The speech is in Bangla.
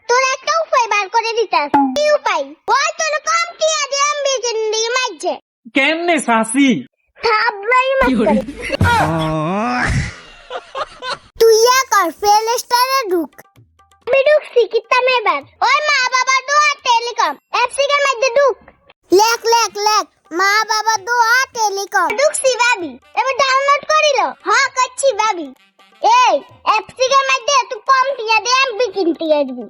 তোর একটা উপায় বার করে দিতাস। কি উপায়? ওই তোর কম টিয়া দিয়ে এমবি জিন্দেগি মাইছে। কেমনে চাচি? থাবলাই মারতে। তুই কর ফেল স্টারে ঢুক। আমি ঢুকছি কিতাম এবার। ওই মা বাবা দোয়া টেলিকম এফসিকের মধ্যে ঢুক। লেখ মা বাবা দোয়া টেলিকম ঢুকছি ভাবি। এবার ডাউনলোড করিল। হ্যাঁ করছি ভাবি। এই এফসিকের মধ্যে তুই কম টিয়া দিয়ে এমবি কিনতে আসবি।